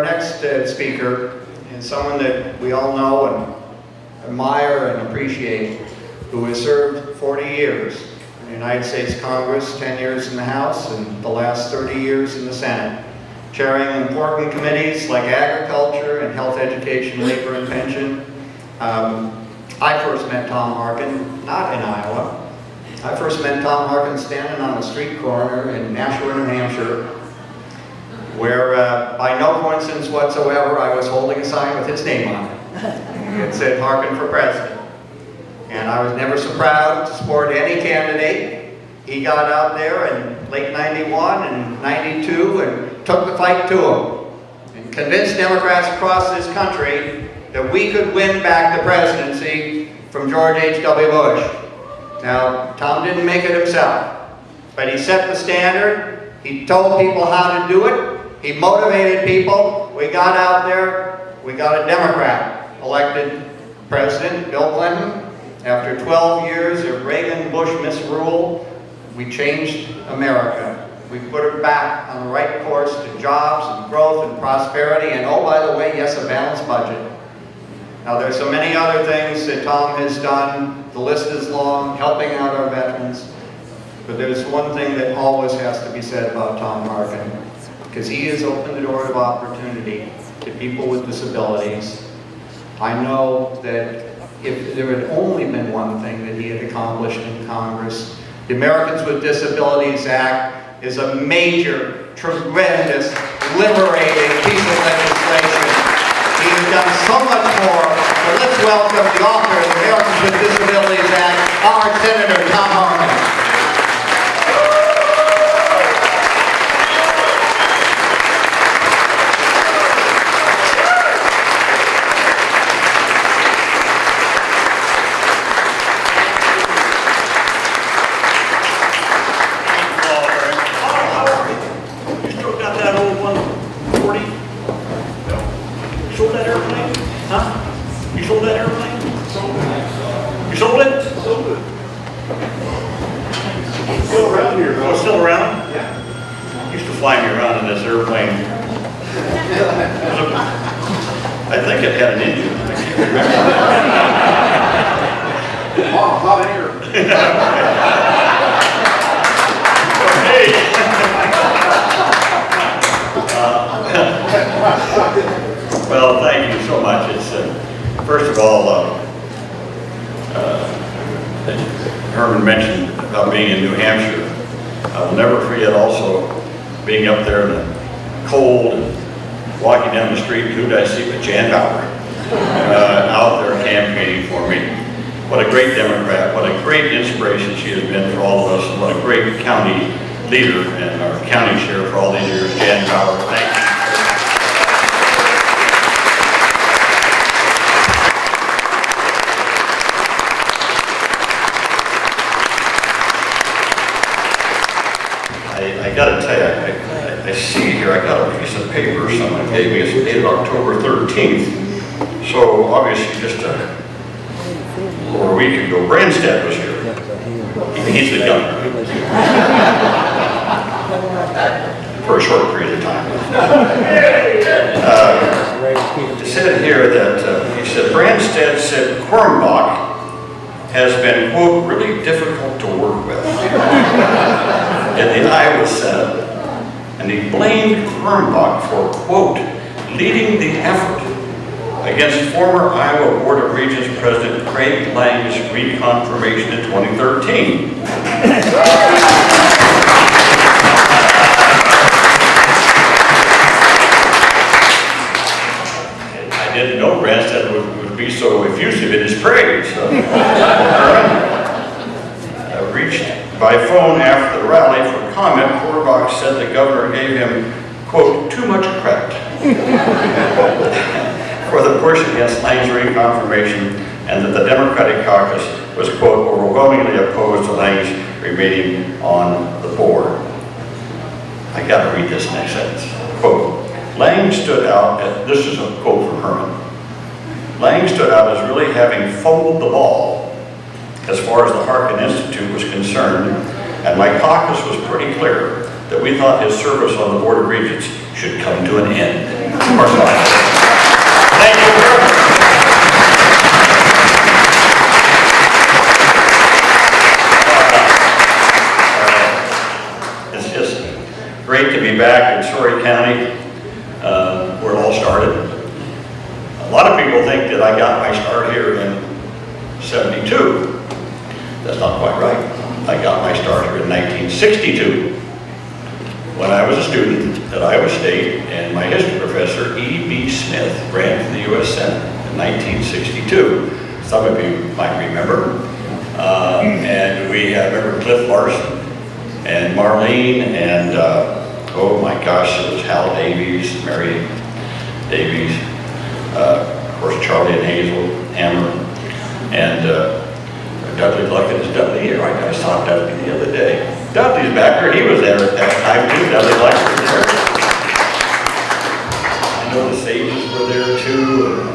next speaker is someone that we all know and admire and appreciate, who has served 40 years in the United States Congress, 10 years in the House, and the last 30 years in the Senate, chairing important committees like agriculture and health, education, labor, and pension. I first met Tom Harkin, not in Iowa. I first met Tom Harkin standing on a street corner in Nashua, New Hampshire, where by no coincidence whatsoever, I was holding a sign with his name on it. It said Harkin for President. And I was never so proud to support any candidate. He got out there in late 91 and 92 and took the fight to him and convinced Democrats across this country that we could win back the presidency from George H.W. Bush. Now, Tom didn't make it himself, but he set the standard. He told people how to do it. He motivated people. We got out there. We got a Democrat elected president, Bill Clinton. After 12 years of Reagan-Bush misrule, we changed America. We put her back on the right course to jobs and growth and prosperity, and oh, by the way, yes, a balanced budget. Now, there's so many other things that Tom has done. The list is long, helping out our veterans. But there's one thing that always has to be said about Tom Harkin, because he has opened the door of opportunity to people with disabilities. I know that if there had only been one thing that he had accomplished in Congress, the Americans with Disabilities Act is a major, tremendous, liberating piece of legislation. He has done so much more. So let's welcome the author of the Americans with Disabilities Act, our Senator Tom Harkin. I think it had an engine. Oh, hot air. Well, thank you so much. It's first of all, Herman mentioned about being in New Hampshire. I will never forget also being up there in the cold and walking down the street. Who did I see but Jan Bauer out there campaigning for me. What a great Democrat, what a great inspiration she has been for all of us, and what a great county leader and our county sheriff for all these years, Jan Bauer. Thank you. I got to tell you, I see here, I got a piece of paper someone gave me. It's dated October 13th. So obviously just over a week ago, Branstad was here. He's the governor. For a short period of time. It said here that, he said, Branstad said Cornbach has been, quote, really difficult to work with in the Iowa Senate, and he blamed Cornbach for, quote, leading the effort against former Iowa Board of Regents President Craig Lang's reconfirmation in 2013. I didn't know Branstad would be so effusive in his praise. Reached by phone after the rally for comment, Cornbach said the governor gave him, quote, too much credit for the push against Lang's reconfirmation, and that the Democratic caucus was, quote, overwhelmingly opposed to Lang's remaining on the board. I got to read this next sentence. Quote, Lang stood out, this is a quote from Herman, Lang stood out as really having fumbled the ball as far as the Harkin Institute was concerned, and my caucus was pretty clear that we thought his service on the Board of Regents should come to an end. Thank you very much. It's just great to be back in Story County, where it all started. A lot of people think that I got my start here in '72. That's not quite right. I got my start here in 1962 when I was a student at Iowa State, and my history professor, E.B. Smith, ran for the U.S. Senate in 1962. Some of you might remember. And we remember Cliff Larson and Marlene and, oh my gosh, it was Hal Davies, Mary Davies, of course Charlie and Hazel Hammer, and Dudley Luckett is Dudley here. I saw Dudley the other day. Dudley's back there. He was there at that time too. Dudley Luckett was there. I know the Sages were there too, and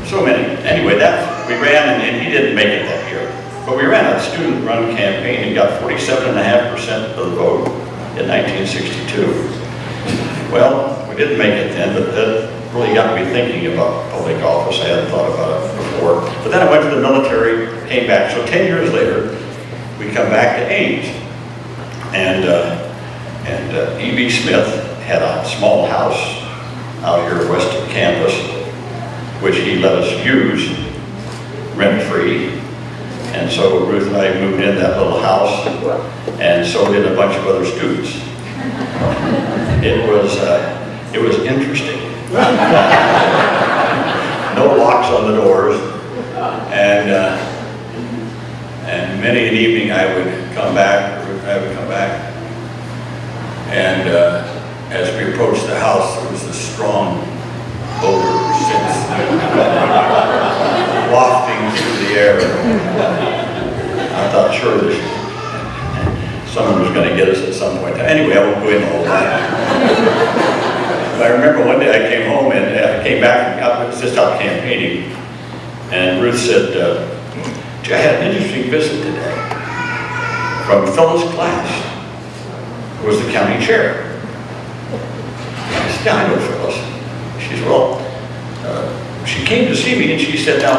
so many. Anyway, we ran, and he didn't make it that year. But we ran a student-run campaign and got 47.5% of the vote in 1962. Well, we didn't make it then, but that really got me thinking about public office. I hadn't thought about it before. But then I went to the military, came back. So 10 years later, we come back to Ames. And E.B. Smith had a small house out here west of campus, which he let us use rent-free. And so Ruth and I moved in that little house, and so did a bunch of other students. It was interesting. No locks on the doors, and many an evening I would come back, Ruth and I would come back, and as we approached the house, there was this strong odor wafting through the air. I thought sure that someone was going to get us at some point. Anyway, I won't go into all that. But I remember one day I came home and I came back and I was just out campaigning, and Ruth said, "Gee, I had an interesting visit today from Phyllis Class, who was the county chair." I said, "Yeah, I know Phyllis." She said, "Well, she came to see me and she said, now,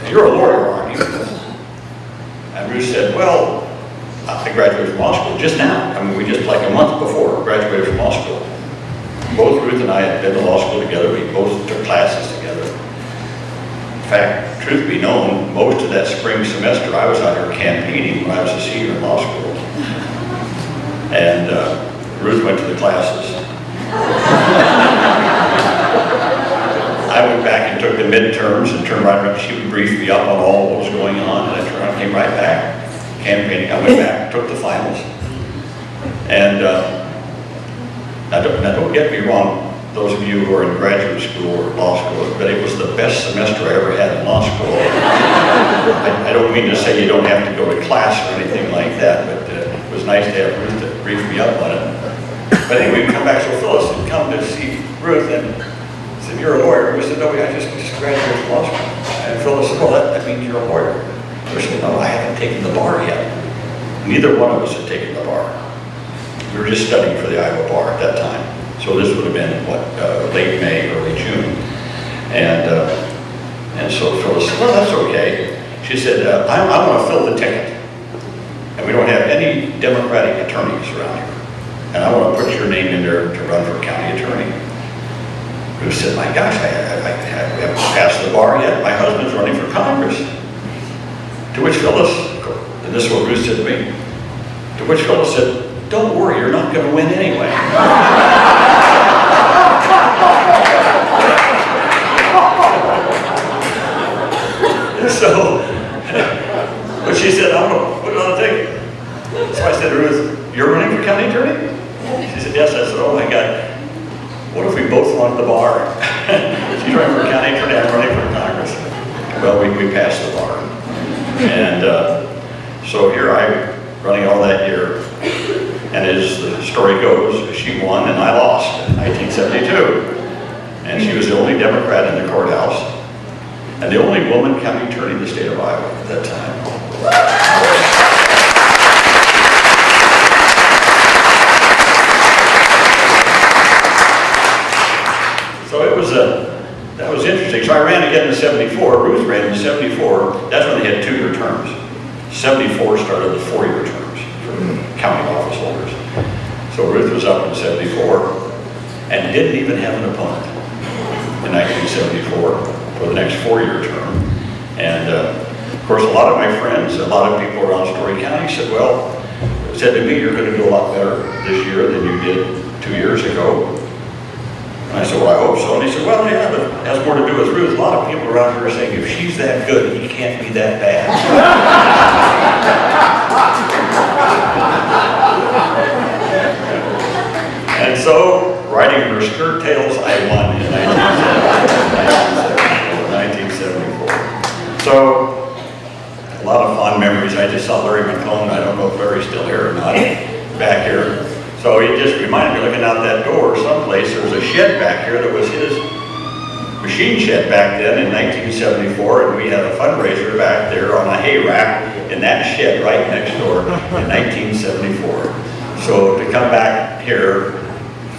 you're a lawyer, aren't you?" And Ruth said, "Well, I graduated from law school just now. I mean, we just like a month before graduated from law school." Both Ruth and I had been to law school together. We both took classes together. In fact, truth be known, most of that spring semester I was out here campaigning when I was a senior in law school. And Ruth went to the classes. I went back and took the midterms and turned right around. She would brief me up on all what was going on, and I turned around and came right back campaigning. I went back, took the finals. And now don't get me wrong, those of you who are in graduate school or law school, but it was the best semester I ever had in law school. I don't mean to say you don't have to go to class or anything like that, but it was nice to have Ruth to brief me up on it. But anyway, we come back, so Phyllis had come to see Ruth and said, "You're a lawyer." We said, "No, I just graduated from law school." And Phyllis said, "Well, that means you're a lawyer." We said, "No, I haven't taken the bar yet." Neither one of us had taken the bar. We were just studying for the Iowa bar at that time. So this would have been, late May, early June. And so Phyllis said, "Well, that's okay." She said, I want to fill the ticket. And we don't have any Democratic attorneys around here. And I want to put your name in there to run for county attorney. Ruth said, "My gosh, I haven't passed the bar yet. My husband's running for Congress." To which Phyllis, and this is what Ruth said to me, to which Phyllis said, "Don't worry, you're not going to win anyway." So, but she said, "I'm going to put it on the ticket." So I said to Ruth, "You're running for county attorney?" She said, "Yes." I said, "Oh my God. What if we both want the bar?" She's running for county attorney, I'm running for Congress. Well, we passed the bar. And so here I am running all that year. And as the story goes, she won and I lost in 1972. And she was the only Democrat in the courthouse and the only woman county attorney in the state of Iowa at that time. that was interesting. So I ran again in '74. Ruth ran in '74. That's when they had 2-year terms. '74 started the 4-year terms for county office holders. So Ruth was up in '74 and didn't even have an opponent in 1974 for the next 4-year term. And of course, a lot of my friends, a lot of people around Story County said, well, said to me, you're going to do a lot better this year than you did 2 years ago. And I said, well, I hope so. And he said, well, yeah, but it has more to do with Ruth. A lot of people around here are saying, if she's that good, he can't be that bad. And so, riding her skirt tails, I won in 1974. So, a lot of fond memories. I just saw Larry McCone. I don't know if Larry's still here or not, back here. So he just reminded me, looking out that door someplace, there was a shed back here that was his machine shed back then in 1974, and we had a fundraiser back there on a hay rack in that shed right next door in 1974. So to come back here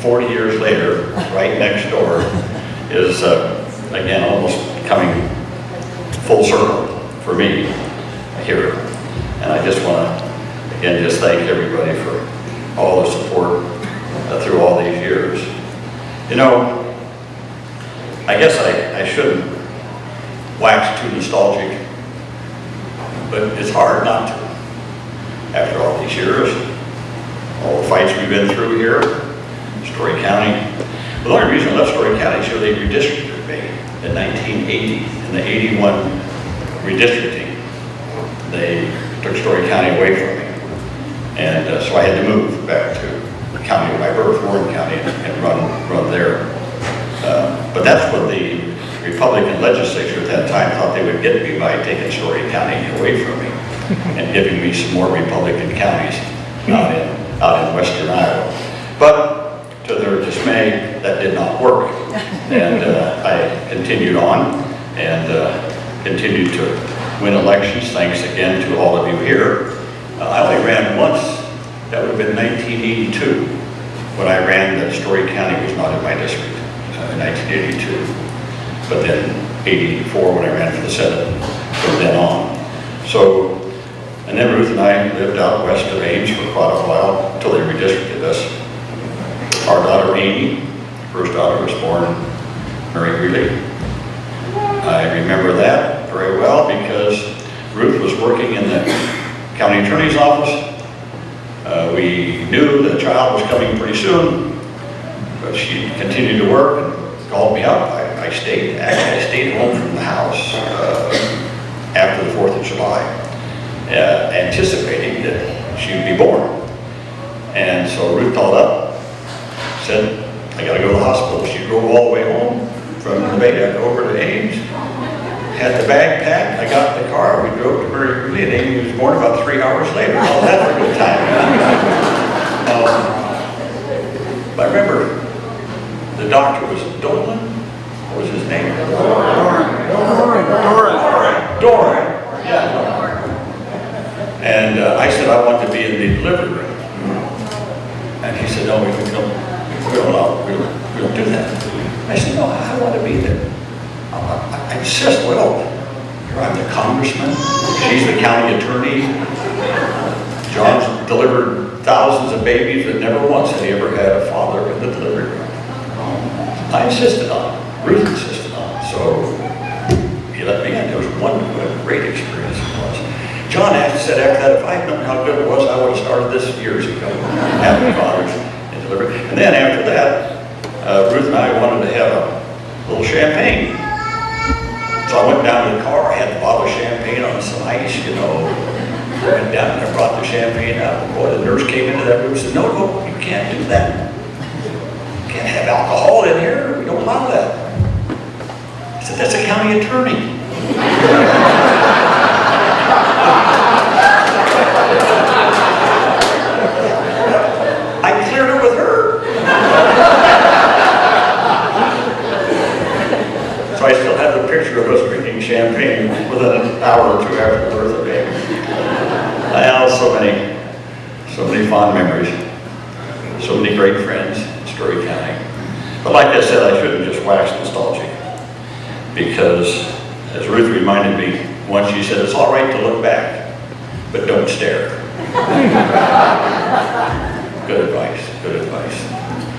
40 years later, right next door, is again almost coming full circle for me here. And I just want to again just thank everybody for all the support through all these years. You know, I guess I shouldn't wax too nostalgic, but it's hard not to. After all these years, all the fights we've been through here, Story County. The only reason I left Story County is because they redistricted me in 1980, in the '81 redistricting. They took Story County away from me. And so I had to move back to the county of my birth, Warren County, and run there. But that's what the Republican legislature at that time thought they would get me by taking Story County away from me and giving me some more Republican counties out in western Iowa. But to their dismay, that did not work. And I continued on and continued to win elections, thanks again to all of you here. I only ran once. That would have been 1982 when I ran. That Story County was not in my district in 1982. But then 84 when I ran for the Senate from then on. So, and then Ruth and I lived out west of Ames for quite a while until they redistricted us. Our daughter Amy, first daughter, was born Mary Greeley. I remember that very well because Ruth was working in the county attorney's office. We knew the child was coming pretty soon, but she continued to work and called me up. I stayed home from the house after the 4th of July, anticipating that she would be born. And so Ruth called up, said, I gotta go to the hospital. She drove all the way home from Nevada over to Ames. Had the bag packed, I got in the car, we drove to Mary Greeley, and Amy was born about 3 hours later. All that for a good time. I remember the doctor was Dolan. What was his name? Doran. Yeah. And I said I want to be in the delivery room. And he said, no, we don't do that. I said, no, I want to be there. I insist, well, I'm the congressman, she's the county attorney. John's delivered thousands of babies, but never once had he ever had a father in the delivery room. I insisted on it, Ruth insisted on it, so he let me in. It was what a great experience it was. John said after that, if I had known how good it was, I would have started this years ago, having fathers in delivery. And then after that, Ruth and I wanted to have a little champagne. So I went down to the car, I had a bottle of champagne on some ice, you know. I went down and I brought the champagne out. And boy, the nurse came into that room and said, no, you can't do that. You can't have alcohol in here. We don't allow that. I said, that's a county attorney. I cleared it with her. So I still have the picture of us drinking champagne within an hour or two after the birth of baby. I have so many fond memories, so many great friends in Story County. But like I said, I shouldn't just wax nostalgic. Because, as Ruth reminded me once, she said, it's all right to look back, but don't stare.